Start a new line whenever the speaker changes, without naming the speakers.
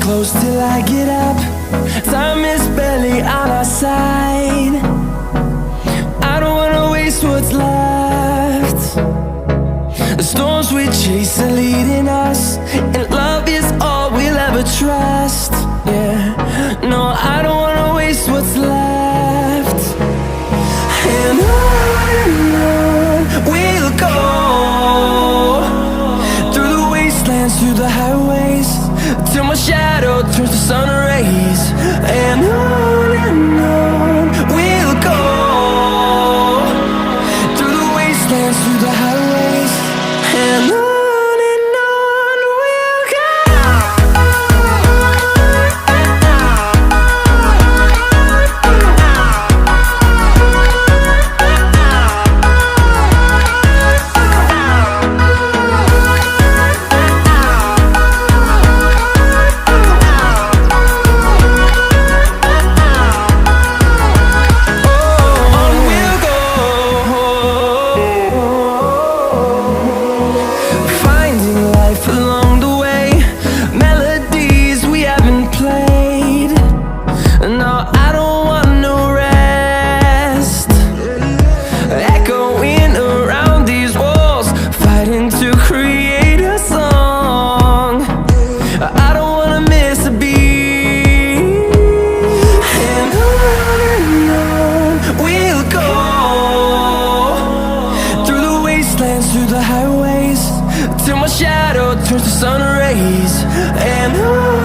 close till I get up. Time is barely on our side. I don't wanna waste what's left. The storms we chase are leading us, and love is all we'll ever trust. Yeah, no, I don't wanna waste what's left. And on we'll go, through the wastelands, through the highways, till my shadow turns to sun rays. And on we'll go, through the wastelands, through the highways, and on we'll go. Along the way, melodies we haven't played. No, I don't want no rest. Echoing around these walls, fighting to create a song. I don't wanna miss a beat. And on we'll go, through the wastelands, through the highways, till my shadow turns to sun rays. And on